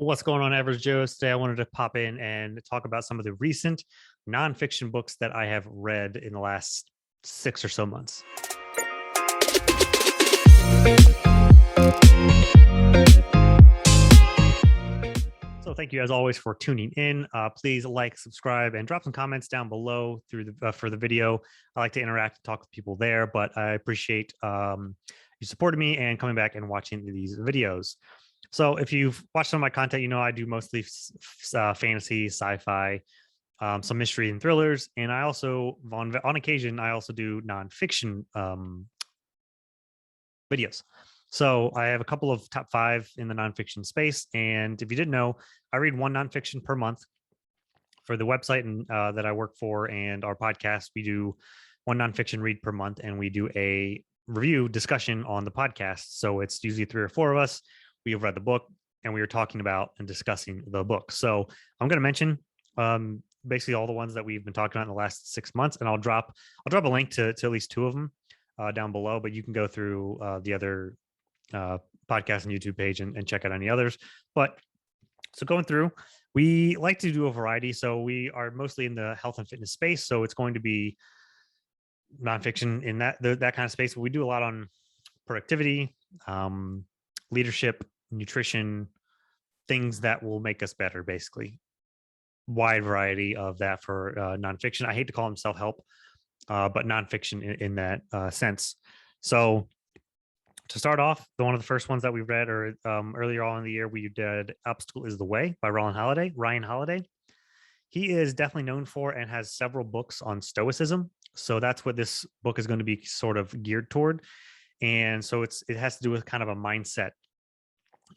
What's going on, Average Joe's? Today, I wanted to pop in and talk about some of the recent nonfiction books that I have read in the last 6 or so months. So, thank you as always for tuning in. Please like, subscribe, and drop some comments down below through the for the video. I like to interact and talk with people there, but I appreciate you supporting me and coming back and watching these videos. So, if you've watched some of my content, you know I do mostly fantasy, sci-fi, some mystery and thrillers, and I also, on occasion, I also do nonfiction videos. So I have a couple of top five in the nonfiction space, and if you didn't know, I read one nonfiction per month for the website and that I work for, and our podcast. We do one nonfiction read per month, and we do a review discussion on the podcast. So it's usually three or four of us. We have read the book, and we are talking about and discussing the book. So I'm going to mention basically all the ones that we've been talking about in the last 6 months, and I'll drop a link to at least two of them down below. But you can go through the other podcast and YouTube page and check out any others. But so going through, we like to do a variety. So we are mostly in the health and fitness space. So it's going to be nonfiction in that kind of space. But we do a lot on productivity, leadership, nutrition, things that will make us better, basically. Wide variety of that for nonfiction. I hate to call them self-help, but nonfiction in that sense. So to start off, one of the first ones that we read, or earlier on in the year, we did "Obstacle Is the Way" by Ryan Holiday. He is definitely known for and has several books on Stoicism. So that's what this book is going to be sort of geared toward. And so it has to do with kind of a mindset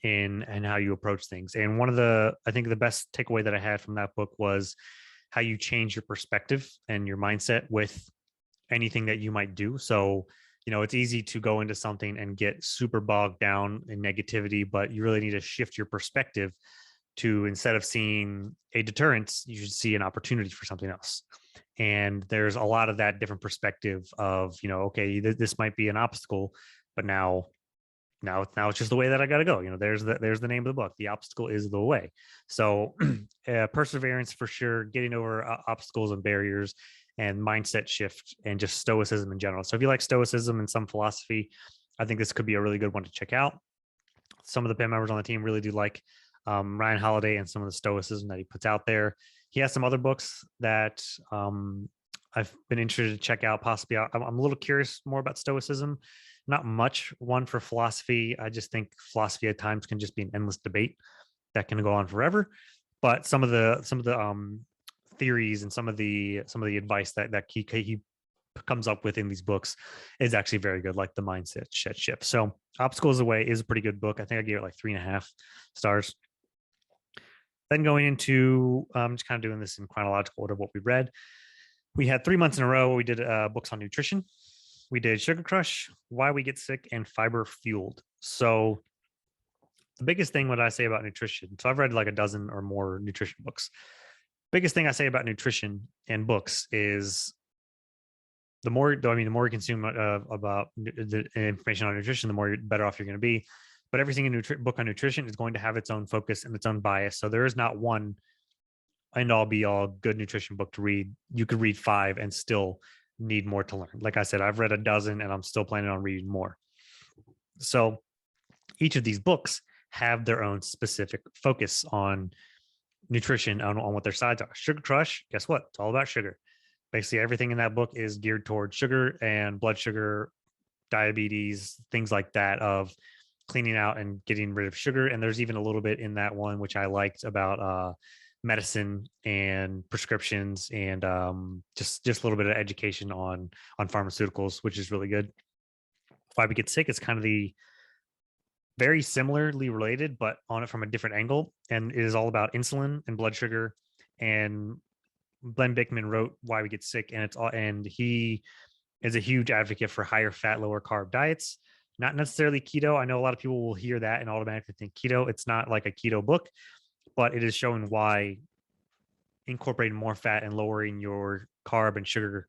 in and how you approach things. And I think the best takeaway that I had from that book was how you change your perspective and your mindset with anything that you might do. So, it's easy to go into something and get super bogged down in negativity, but you really need to shift your perspective to, instead of seeing a deterrence, you should see an opportunity for something else. And there's a lot of that different perspective of, okay, this might be an obstacle, but now it's just the way that I got to go. There's the name of the book. The obstacle is the way. So perseverance for sure, getting over obstacles and barriers, and mindset shift, and just stoicism in general. So if you like stoicism and some philosophy, I think this could be a really good one to check out. Some of the band members on the team really do like Ryan Holiday and some of the stoicism that he puts out there. He has some other books that I've been interested to check out. Possibly, I'm a little curious more about stoicism. Not much one for philosophy. I just think philosophy at times can just be an endless debate that can go on forever. But some of the theories and some of the advice that he comes up with in these books is actually very good, like the mindset shift. So Obstacles Away is a pretty good book. I think I gave it like 3.5 stars. Then going into just kind of doing this in chronological order of what we read. We had 3 months in a row where we did books on nutrition. We did Sugar Crush, Why We Get Sick, and Fiber Fueled. So the biggest thing what I say about nutrition, so I've read like a dozen or more nutrition books. Biggest thing I say about nutrition and books is the more you consume about the information on nutrition, the more better off you're going to be. But everything in book on nutrition is going to have its own focus and its own bias. So there is not one end all be all good nutrition book to read. You could read 5 and still need more to learn. Like I said, I've read a dozen and I'm still planning on reading more. So each of these books have their own specific focus on nutrition, on what their sides are. Sugar Crush, guess what? It's all about sugar. Basically, everything in that book is geared towards sugar and blood sugar, diabetes, things like that, of cleaning out and getting rid of sugar. And there's even a little bit in that one, which I liked, about medicine and prescriptions, and just a little bit of education on pharmaceuticals, which is really good. Why We Get Sick is kind of the very similarly related, but on it from a different angle. And it is all about insulin and blood sugar. And Glenn Bickman wrote Why We Get Sick, and he is a huge advocate for higher fat, lower carb diets. Not necessarily keto. I know a lot of people will hear that and automatically think keto. It's not like a keto book, but it is showing why incorporating more fat and lowering your carb and sugar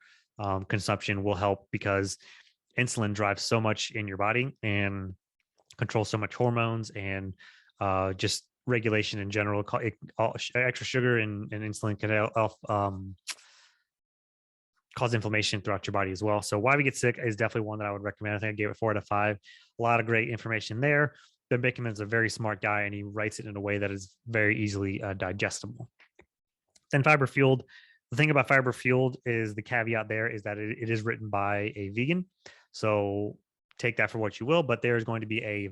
consumption will help, because insulin drives so much in your body and controls so much hormones and just regulation in general. Extra sugar and insulin can help cause inflammation throughout your body as well. So Why We Get Sick is definitely one that I would recommend. I think I gave it 4 out of 5. A lot of great information there. Ben Bikman is a very smart guy, and he writes it in a way that is very easily digestible. Then Fiber Fueled. The thing about Fiber Fueled is the caveat there is that it is written by a vegan. So take that for what you will, but there's going to be a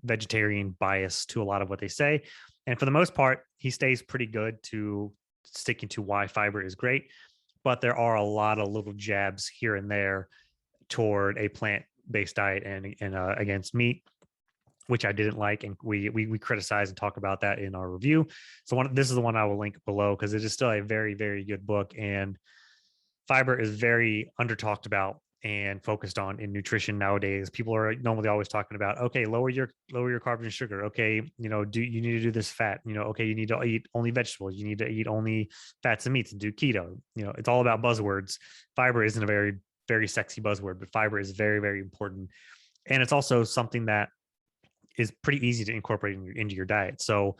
vegetarian bias to a lot of what they say. And for the most part, he stays pretty good to sticking to why fiber is great. But there are a lot of little jabs here and there toward a plant-based diet and against meat, which I didn't like, and we criticize and talk about that in our review. So this is the one I will link below because it is still a very, very good book, and fiber is very under talked about and focused on in nutrition nowadays. People are normally always talking about, okay, lower your carbs and sugar. Okay, you need to do this fat. Okay, you need to eat only vegetables. You need to eat only fats and meats and do keto. It's all about buzzwords. Fiber isn't a very, very sexy buzzword, but fiber is very, very important, and it's also something that is pretty easy to incorporate into your diet. So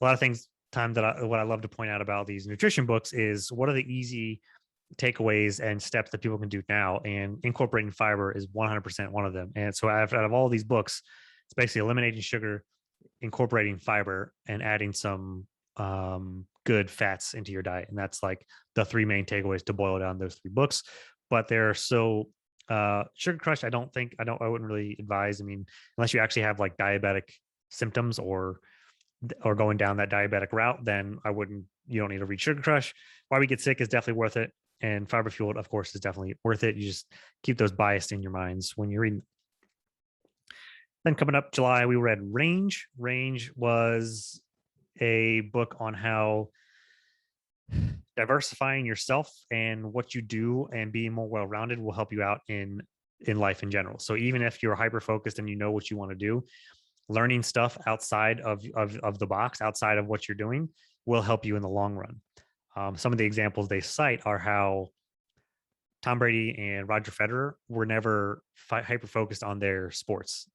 a lot of things what I love to point out about these nutrition books is what are the easy takeaways and steps that people can do now, and incorporating fiber is 100% one of them. And so out of all these books, it's basically eliminating sugar, incorporating fiber, and adding some good fats into your diet. And that's like the 3 main takeaways to boil down those 3 books. But they're so Sugar Crush, I wouldn't really advise. I mean, unless you actually have like diabetic symptoms or going down that diabetic route, then you don't need to read Sugar Crush. Why We Get Sick is definitely worth it. And Fiber Fueled, of course, is definitely worth it. You just keep those biased in your minds when you're reading. Then coming up July, we read Range. Range was a book on how diversifying yourself and what you do and being more well-rounded will help you out in life in general. So even if you're hyper focused and you know what you want to do, learning stuff outside of the box, outside of what you're doing, will help you in the long run. Some of the examples they cite are how Tom Brady and Roger Federer were never hyper focused on their sports.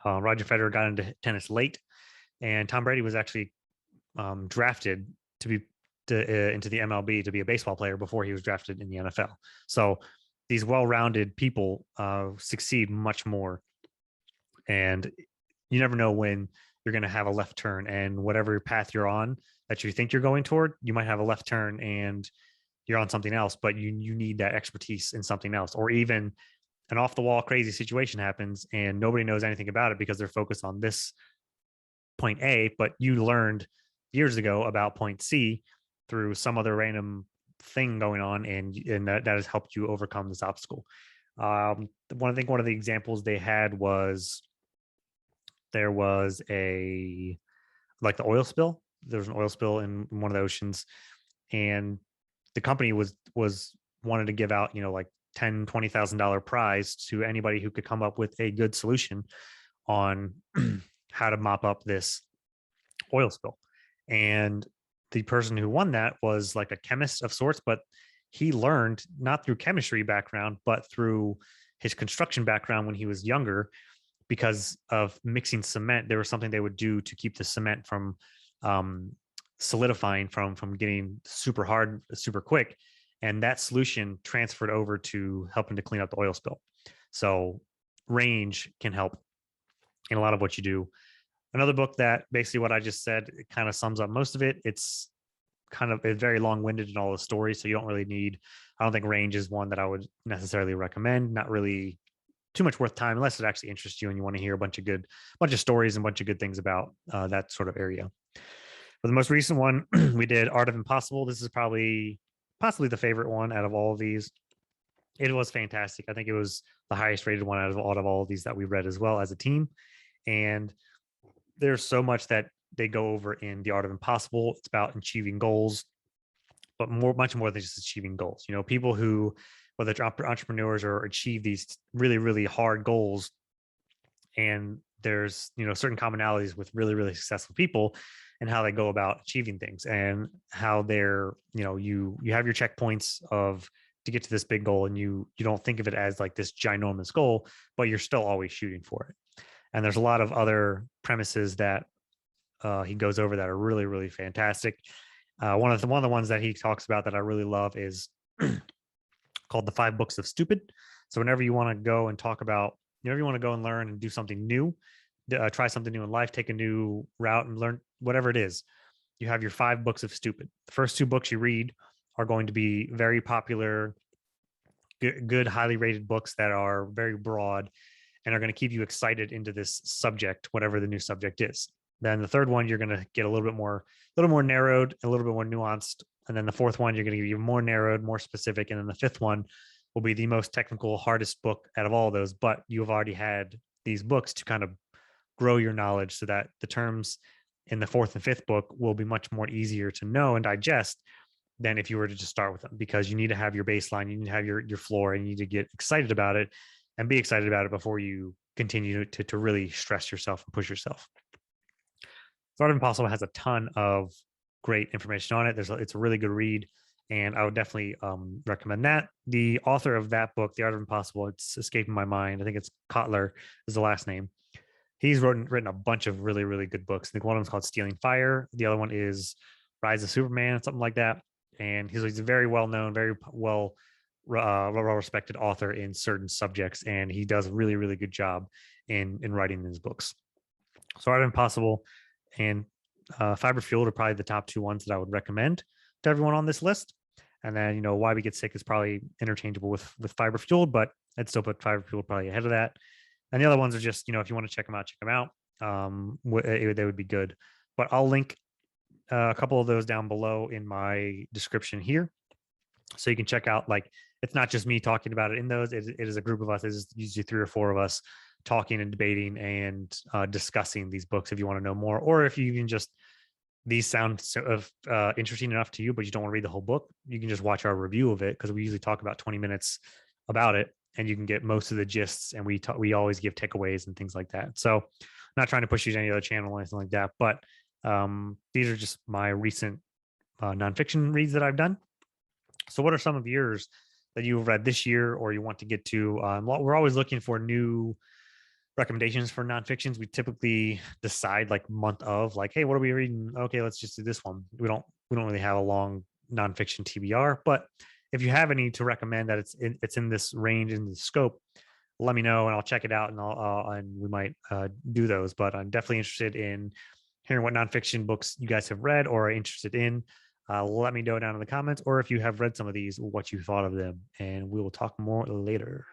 Roger Federer got into tennis late, and Tom Brady was actually drafted into the MLB to be a baseball player before he was drafted in the NFL. So these well-rounded people succeed much more, and you never know when you're going to have a left turn, and whatever path you're on that you think you're going toward, you might have a left turn and you're on something else, but you need that expertise in something else. Or even an off the wall crazy situation happens and nobody knows anything about it because they're focused on this point A, but you learned years ago about point C through some other random thing going on, and that has helped you overcome this obstacle. One of the examples they had was there was the oil spill. There was an oil spill in one of the oceans, and the company was wanted to give out, like $10,000-$20,000 prize to anybody who could come up with a good solution on how to mop up this oil spill. And the person who won that was like a chemist of sorts, but he learned not through chemistry background, but through his construction background when he was younger, because of mixing cement. There was something they would do to keep the cement from solidifying, from getting super hard super quick, and that solution transferred over to helping to clean up the oil spill. So Range can help in a lot of what you do. Another book that basically what I just said, it kind of sums up most of it. It's very long-winded in all the stories, so you don't really need. I don't think Range is one that I would necessarily recommend. Not really too much worth time unless it actually interests you and you want to hear a bunch of stories and a bunch of good things about that sort of area. For the most recent one, we did Art of Impossible. This is possibly the favorite one out of all of these. It was fantastic. I think it was the highest rated one out of all of these that we read as well as a team. And there's so much that they go over in The Art of Impossible. It's about achieving goals, but much more than just achieving goals. People who, whether it's entrepreneurs or achieve these really, really hard goals, and there's certain commonalities with really, really successful people and how they go about achieving things, and how they're you have your checkpoints to get to this big goal, and you don't think of it as like this ginormous goal, but you're still always shooting for it. And there's a lot of other premises that he goes over that are really, really fantastic. One of the ones that he talks about that I really love is called The 5 Books of Stupid. So whenever you want to go and talk about, whenever you want to go and learn and do something new, try something new in life, take a new route and learn whatever it is, you have your 5 books of stupid. The first 2 books you read are going to be very popular, good, highly rated books that are very broad and are going to keep you excited into this subject, whatever the new subject is. Then the third one, you're going to get a little more narrowed, a little bit more nuanced. And then the fourth one, you're going to get even more narrowed, more specific. And then the fifth one will be the most technical, hardest book out of all of those. But you have already had these books to kind of grow your knowledge so that the terms in the fourth and fifth book will be much more easier to know and digest than if you were to just start with them, because you need to have your baseline, you need to have your floor, and you need to get excited about it and be excited about it before you continue to really stress yourself and push yourself. The Art of Impossible has a ton of great information on it. It's a really good read, and I would definitely recommend that. The author of that book, The Art of Impossible, it's escaping my mind. I think it's Kotler is the last name. He's written a bunch of really, really good books. I think one of them's called Stealing Fire. The other one is Rise of Superman, something like that. And he's a very well-known, very well-respected author in certain subjects, and he does a really, really good job in writing his books. So Art of Impossible and Fiber Fueled are probably the top 2 ones that I would recommend to everyone on this list. And then, Why We Get Sick is probably interchangeable with Fiber Fueled, but I'd still put Fiber Fueled probably ahead of that. And the other ones are just, if you want to check them out. They would be good. But I'll link a couple of those down below in my description here, so you can check out. Like, it's not just me talking about it in those. It is a group of us. It's usually 3 or 4 of us talking and debating and discussing these books. If you want to know more, or if you even just these sound interesting enough to you, but you don't want to read the whole book, you can just watch our review of it, because we usually talk about 20 minutes about it, and you can get most of the gists. And we always give takeaways and things like that. So, not trying to push you to any other channel or anything like that, but these are just my recent nonfiction reads that I've done. So what are some of yours that you've read this year or you want to get to? We're always looking for new recommendations for nonfictions. We typically decide like month of, like, hey, what are we reading? Okay, let's just do this one. We don't really have a long nonfiction TBR, but if you have any to recommend that it's in this range, in the scope, let me know and I'll check it out, and we might do those. But I'm definitely interested in hearing what nonfiction books you guys have read or are interested in. Let me know down in the comments, or if you have read some of these, what you thought of them, and we will talk more later.